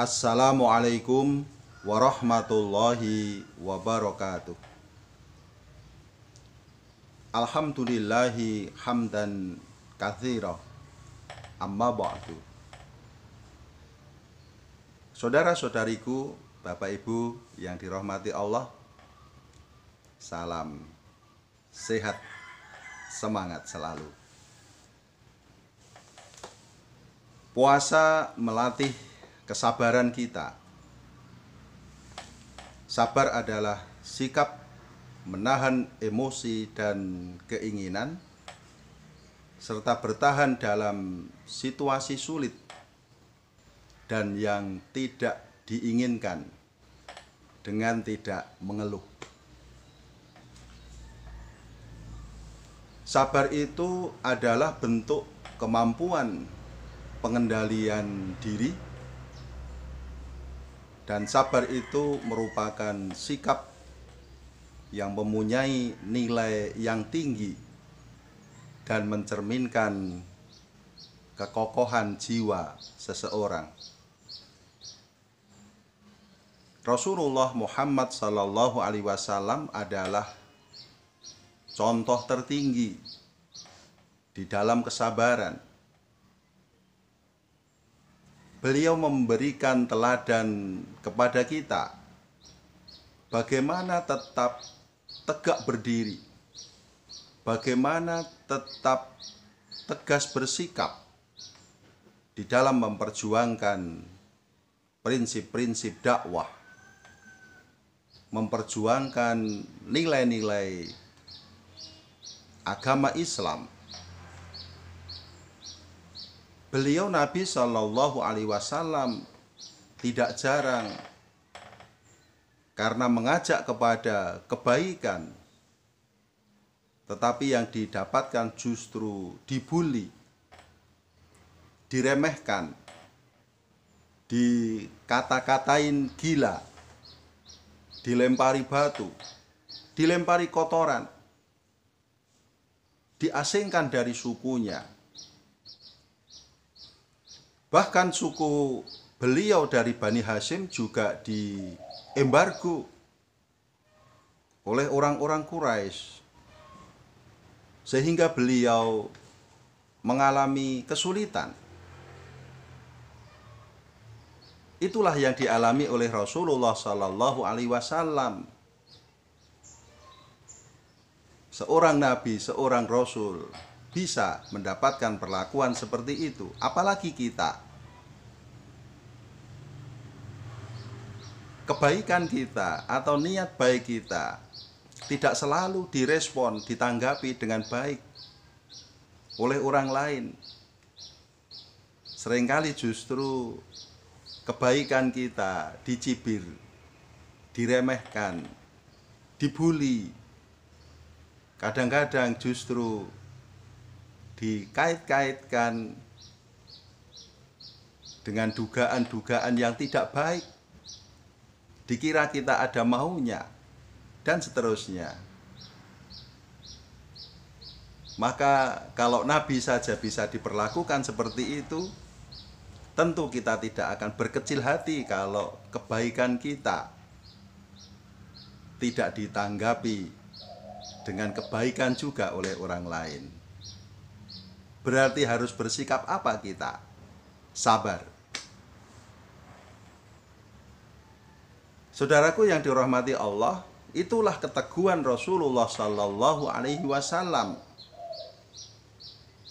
Assalamualaikum warahmatullahi wabarakatuh. Alhamdulillahi hamdan katsira. Amma ba'du. Saudara-saudariku, Bapak Ibu yang dirahmati Allah, salam sehat, semangat selalu. Puasa melatih kesabaran kita. Sabar adalah sikap menahan emosi dan keinginan, serta bertahan dalam situasi sulit dan yang tidak diinginkan dengan tidak mengeluh. Sabar itu adalah bentuk kemampuan pengendalian diri, dan sabar itu merupakan sikap yang mempunyai nilai yang tinggi dan mencerminkan kekokohan jiwa seseorang. Rasulullah Muhammad SAW adalah contoh tertinggi di dalam kesabaran. Beliau memberikan teladan kepada kita bagaimana tetap tegak berdiri, bagaimana tetap tegas bersikap di dalam memperjuangkan prinsip-prinsip dakwah, memperjuangkan nilai-nilai agama Islam. Beliau Nabi SAW tidak jarang karena mengajak kepada kebaikan, tetapi yang didapatkan justru dibully, diremehkan, dikata-katain gila, dilempari batu, dilempari kotoran, diasingkan dari sukunya. Bahkan suku beliau dari Bani Hashim juga diembargo oleh orang-orang Quraisy, sehingga beliau mengalami kesulitan. Itulah yang dialami oleh Rasulullah SAW. Seorang nabi, seorang rasul bisa mendapatkan perlakuan seperti itu, apalagi kita. Kebaikan kita atau niat baik kita tidak selalu direspon, ditanggapi dengan baik oleh orang lain. Seringkali justru kebaikan kita dicibir, diremehkan, dibully. Kadang-kadang justru dikait-kaitkan dengan dugaan-dugaan yang tidak baik, dikira kita ada maunya, dan seterusnya. Maka kalau Nabi saja bisa diperlakukan seperti itu, tentu kita tidak akan berkecil hati kalau kebaikan kita tidak ditanggapi dengan kebaikan juga oleh orang lain. Berarti harus bersikap apa kita? Sabar. Saudaraku yang dirahmati Allah, itulah keteguhan Rasulullah SAW.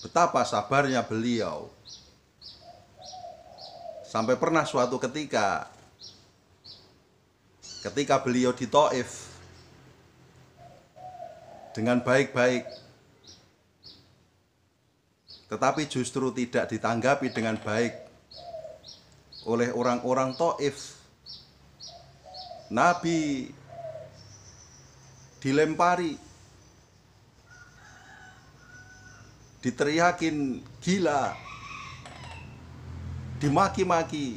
Betapa sabarnya beliau. Sampai pernah suatu ketika beliau di Taif dengan baik-baik, tetapi justru tidak ditanggapi dengan baik oleh orang-orang Taif. Nabi dilempari, diteriakin gila, dimaki-maki,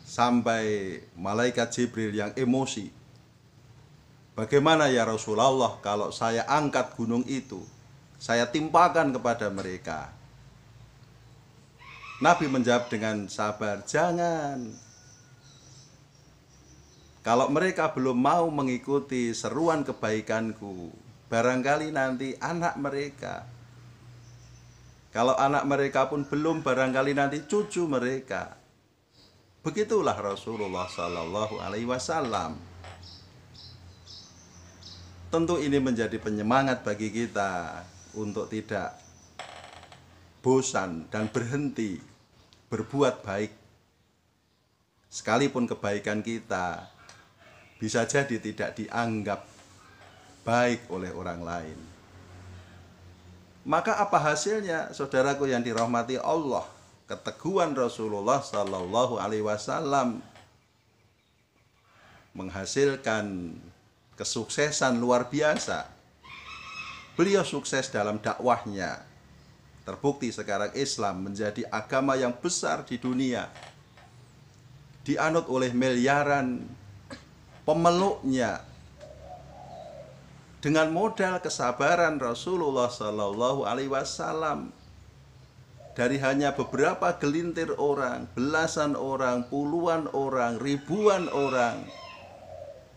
sampai malaikat Jibril yang emosi. Bagaimana ya Rasulullah kalau saya angkat gunung itu, saya timpakan kepada mereka? Nabi menjawab dengan sabar, jangan. Kalau mereka belum mau mengikuti seruan kebaikanku, barangkali nanti anak mereka. Kalau anak mereka pun belum, barangkali nanti cucu mereka. Begitulah Rasulullah Sallallahu Alaihi Wasallam. Tentu ini menjadi penyemangat bagi kita untuk tidak bosan dan berhenti berbuat baik. Sekalipun kebaikan kita bisa jadi tidak dianggap baik oleh orang lain. Maka apa hasilnya, saudaraku yang dirahmati Allah? Keteguhan Rasulullah Sallallahu Alaihi Wasallam menghasilkan kesuksesan luar biasa. Beliau sukses dalam dakwahnya. Terbukti sekarang Islam menjadi agama yang besar di dunia, dianut oleh miliaran pemeluknya. Dengan modal kesabaran Rasulullah Sallallahu Alaihi Wasallam, dari hanya beberapa gelintir orang, belasan orang, puluhan orang, ribuan orang,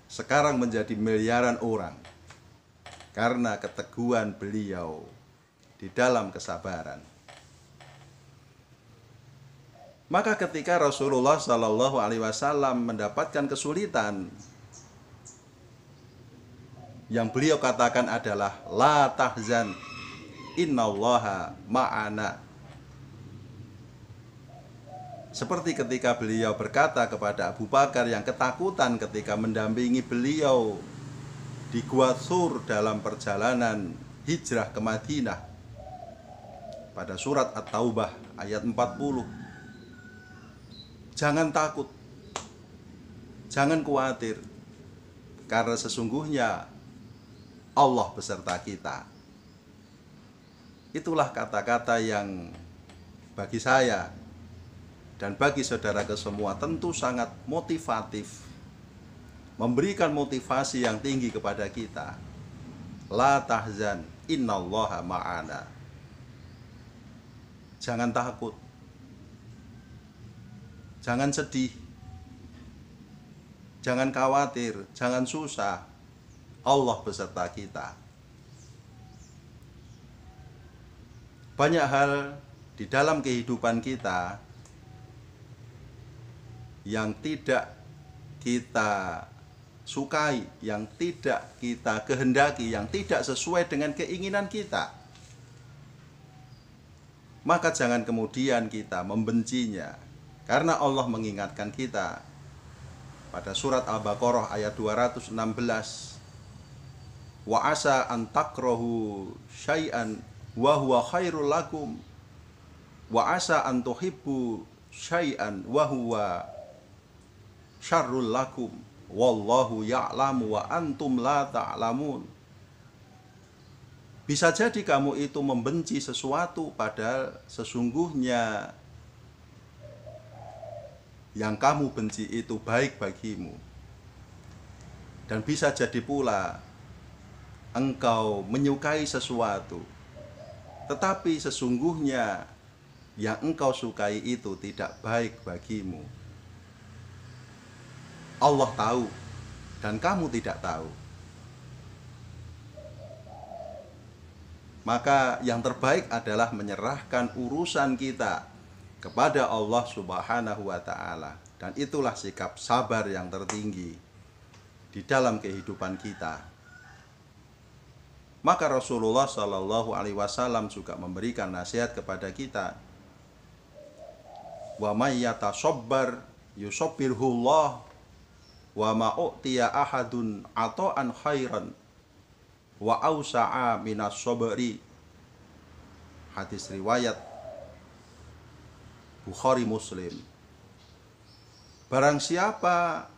sekarang menjadi miliaran orang karena keteguhan beliau di dalam kesabaran. Maka ketika Rasulullah Sallallahu Alaihi Wasallam mendapatkan kesulitan, yang beliau katakan adalah la tahzan innallaha ma'ana. Seperti ketika beliau berkata kepada Abu Bakar yang ketakutan ketika mendampingi beliau di Gua Thur dalam perjalanan hijrah ke Madinah, pada surat At-Taubah ayat 40. Jangan takut, jangan khawatir, karena sesungguhnya Allah beserta kita. Itulah kata-kata yang bagi saya dan bagi saudara semua tentu sangat motivatif, memberikan motivasi yang tinggi kepada kita. La tahzan innallaha ma'ana. Jangan takut, jangan sedih, jangan khawatir, jangan susah. Allah beserta kita. Banyak hal di dalam kehidupan kita yang tidak kita sukai, yang tidak kita kehendaki, yang tidak sesuai dengan keinginan kita. Maka jangan kemudian kita membencinya, karena Allah mengingatkan kita pada surat Al-Baqarah ayat 216. Wa asa an takrahu syai'an wa huwa khairul lakum wa asa an tuhibbu syai'an wa huwa syarrul lakum wallahu ya'lamu wa antum la ta'lamun. Bisa jadi kamu itu membenci sesuatu padahal sesungguhnya yang kamu benci itu baik bagimu. Dan bisa jadi pula engkau menyukai sesuatu, tetapi sesungguhnya yang engkau sukai itu tidak baik bagimu. Allah tahu dan kamu tidak tahu. Maka yang terbaik adalah menyerahkan urusan kita kepada Allah Subhanahu wa Ta'ala. Dan itulah sikap sabar yang tertinggi di dalam kehidupan kita. Maka Rasulullah Shallallahu Alaihi Wasallam juga memberikan nasihat kepada kita. Wa may yatasabbar yusabbirhullah wa ma u'tiya ahadun ata'an khairan wa ausa'a minas sabri. Hadis riwayat Bukhari Muslim. Barang siapa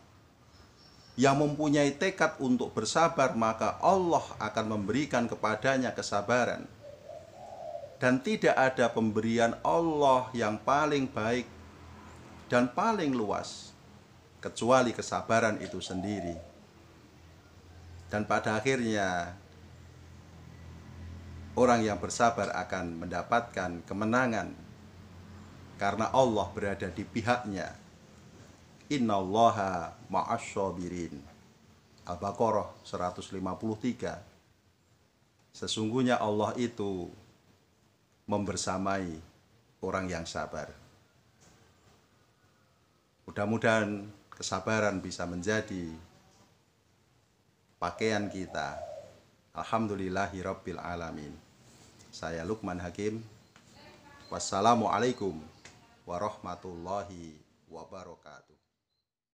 yang mempunyai tekad untuk bersabar, maka Allah akan memberikan kepadanya kesabaran. Dan tidak ada pemberian Allah yang paling baik dan paling luas kecuali kesabaran itu sendiri. Dan pada akhirnya orang yang bersabar akan mendapatkan kemenangan karena Allah berada di pihaknya. Innallaha ma'asyabirin. Al-Baqarah 153. Sesungguhnya Allah itu membersamai orang yang sabar. Mudah-mudahan kesabaran bisa menjadi pakaian kita. Alhamdulillahirabbil alamin. Saya Lukman Hakim. Wassalamualaikum warahmatullahi wabarakatuh.